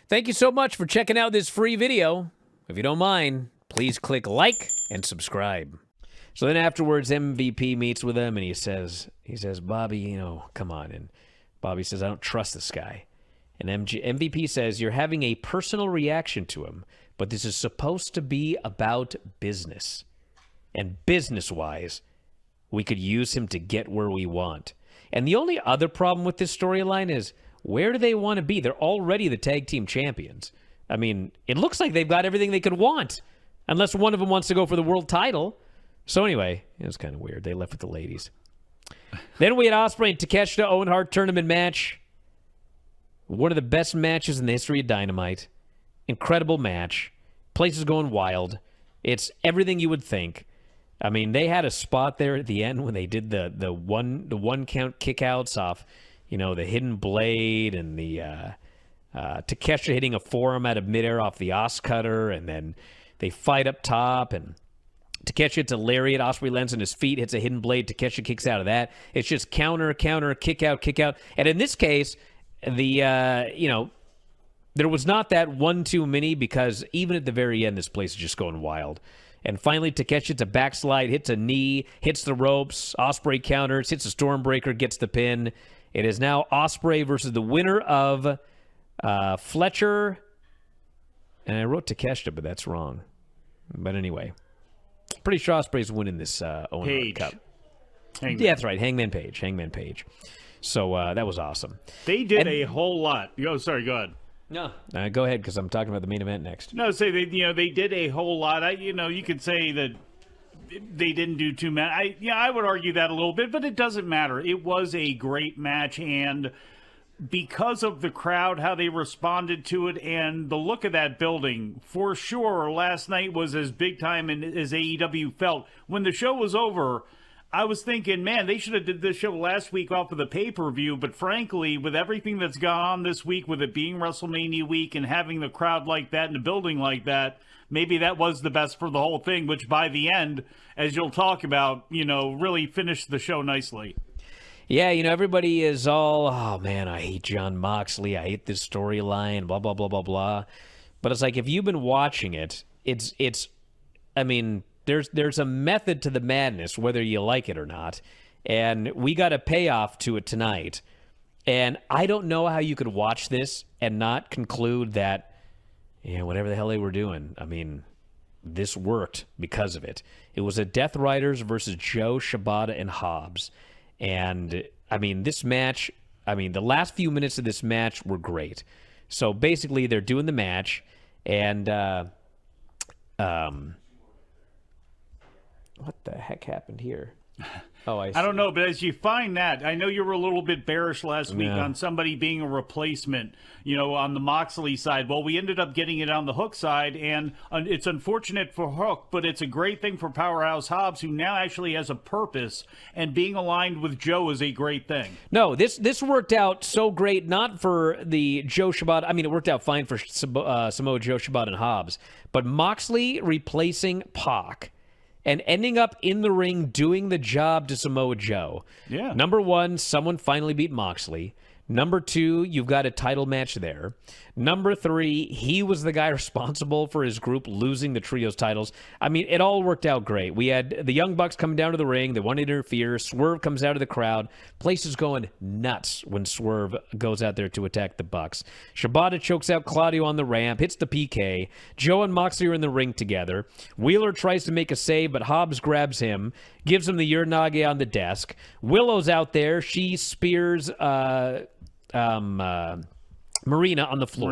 Thank you so much for checking out this free video. If you don't mind, please click like and subscribe. So then afterwards, MVP meets with him, and he says, Bobby, come on. And Bobby says, I don't trust this guy. And MVP says, you're having a personal reaction to him, but this is supposed to be about business. And business-wise, we could use him to get where we want. And the only other problem with this storyline is, where do they want to be? They're already the tag team champions. I mean, it looks like they've got everything they could want, unless one of them wants to go for the world title. So anyway, it was kind of weird. They left with the ladies. Then we had Osprey and Takeshita Owen Hart tournament match. One of the best matches in the history of Dynamite. Incredible match. Place is going wild. It's everything you would think. I mean, they had a spot there at the end when they did the one count kickouts off, the hidden blade and the Takeshita hitting a forearm out of midair off the Os cutter, and then they fight up top, and Takeshita hits a lariat, Osprey lands on his feet, hits a hidden blade, Takeshita kicks out of that. It's just counter, kick out. And in this case, there was not that 1-2 mini, because even at the very end, this place is just going wild. And finally, Takeshita hits a backslide, hits a knee, hits the ropes, Osprey counters, hits a Stormbreaker, gets the pin. It is now Osprey versus the winner of Fletcher. And I wrote Takeshita, but that's wrong. But anyway, pretty sure Osprey's winning this Owen Hart Cup. Hangman. Yeah, that's right. Hangman Page. So that was awesome. They did a whole lot. Sorry, go ahead. No, go ahead, because I'm talking about the main event next. No, say they did a whole lot. You could say that they didn't do too much. I would argue that a little bit, but it doesn't matter. It was a great match, and because of the crowd, how they responded to it, and the look of that building, for sure, last night was as big time as AEW felt. When the show was over, I was thinking, man, they should have did this show last week off of the pay-per-view, but frankly, with everything that's gone on this week, with it being WrestleMania week and having the crowd like that and the building like that, maybe that was the best for the whole thing, which by the end, as you'll talk about, really finished the show nicely. Yeah, everybody is all, oh man, I hate Jon Moxley, I hate this storyline, blah, blah, blah, blah, blah. But it's like, if you've been watching it, there's a method to the madness, whether you like it or not. And we got a payoff to it tonight. And I don't know how you could watch this and not conclude that, whatever the hell they were doing, this worked because of it. It was a Death Riders versus Joe, Shibata, and Hobbs. And, this match, the last few minutes of this match were great. So basically, they're doing the match, and what the heck happened here? Oh, I don't know, but as you find that, I know you were a little bit bearish last week on somebody being a replacement, on the Moxley side. Well, we ended up getting it on the Hook side, and it's unfortunate for Hook, but it's a great thing for Powerhouse Hobbs, who now actually has a purpose, and being aligned with Joe is a great thing. No, this worked out so great, not for the Joe Shibata. It worked out fine for Samoa Joe, Shibata, and Hobbs, but Moxley replacing Pac and ending up in the ring doing the job to Samoa Joe. Yeah. Number one, someone finally beat Moxley. Number two, you've got a title match there. Number three, he was the guy responsible for his group losing the trios titles. It all worked out great. We had the Young Bucks coming down to the ring. They want to interfere. Swerve comes out of the crowd. Place is going nuts when Swerve goes out there to attack the Bucks. Shibata chokes out Claudio on the ramp, hits the PK. Joe and Moxley are in the ring together. Wheeler tries to make a save, but Hobbs grabs him, gives him the Uranage on the desk. Willow's out there. She spears Marina on the floor.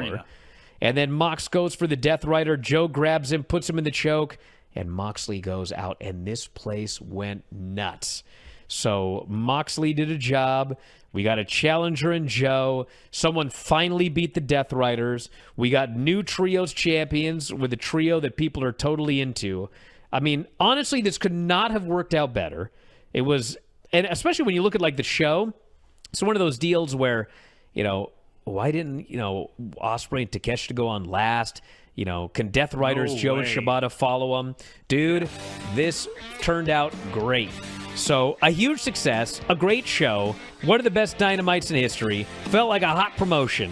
And then Mox goes for the Death Rider. Joe grabs him, puts him in the choke, and Moxley goes out. And this place went nuts. So Moxley did a job. We got a challenger in Joe. Someone finally beat the Death Riders. We got new trios champions with a trio that people are totally into. Honestly, this could not have worked out better. It was, and especially when you look at the show, it's one of those deals where, why didn't, Osprey and Takeshita go on last? Can Death Riders, Joe and Shibata follow them? Dude, this turned out great. So, a huge success, a great show, one of the best Dynamites in history, felt like a hot promotion.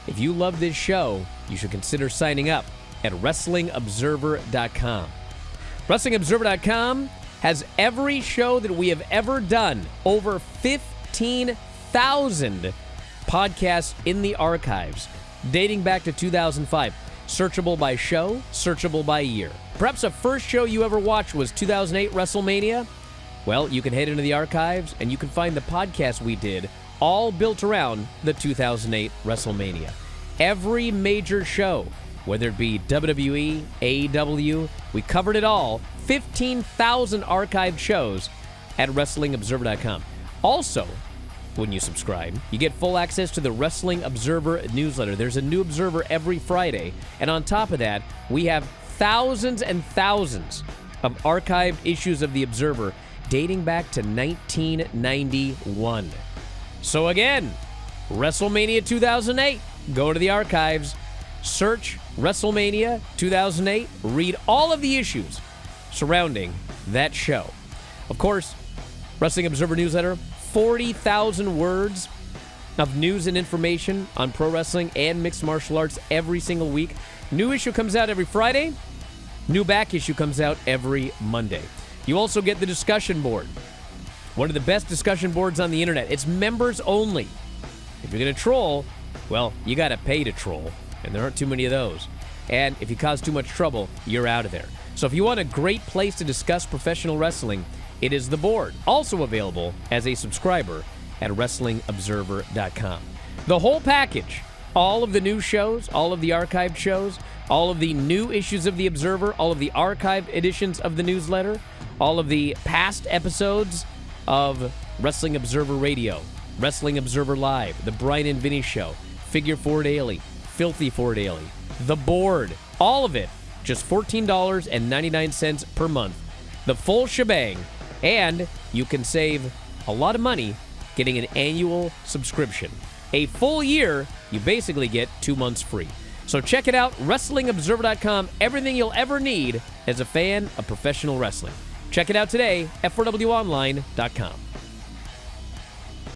If you love this show, you should consider signing up at WrestlingObserver.com. WrestlingObserver.com has every show that we have ever done, over 15,000 podcasts in the archives, dating back to 2005. Searchable by show, searchable by year. Perhaps the first show you ever watched was 2008 WrestleMania? Well, you can head into the archives and you can find the podcast we did, all built around the 2008 WrestleMania. Every major show, whether it be WWE, AEW, we covered it all. 15,000 archived shows at WrestlingObserver.com. Also, when you subscribe, you get full access to the Wrestling Observer newsletter. There's a new Observer every Friday. And on top of that, we have thousands and thousands of archived issues of the Observer dating back to 1991. So again, WrestleMania 2008. Go to the archives, search WrestleMania 2008, read all of the issues surrounding that show. Of course, Wrestling Observer newsletter, 40,000 words of news and information on pro wrestling and mixed martial arts every single week. New issue comes out every Friday. New back issue comes out every Monday. You also get the discussion board. One of the best discussion boards on the internet. It's members only. If you're going to troll, well, you got to pay to troll, and there aren't too many of those. And if you cause too much trouble, you're out of there. So if you want a great place to discuss professional wrestling, it is the board. Also available as a subscriber at WrestlingObserver.com. The whole package, all of the new shows, all of the archived shows, all of the new issues of the Observer, all of the archived editions of the newsletter, all of the past episodes of Wrestling Observer Radio, Wrestling Observer Live, The Bryan and Vinny Show, Figure 4 Daily, Filthy 4 Daily, The Board, all of it, just $14.99 per month. The full shebang, and you can save a lot of money getting an annual subscription. A full year, you basically get 2 months free. So check it out, WrestlingObserver.com, everything you'll ever need as a fan of professional wrestling. Check it out today at 4WOnline.com.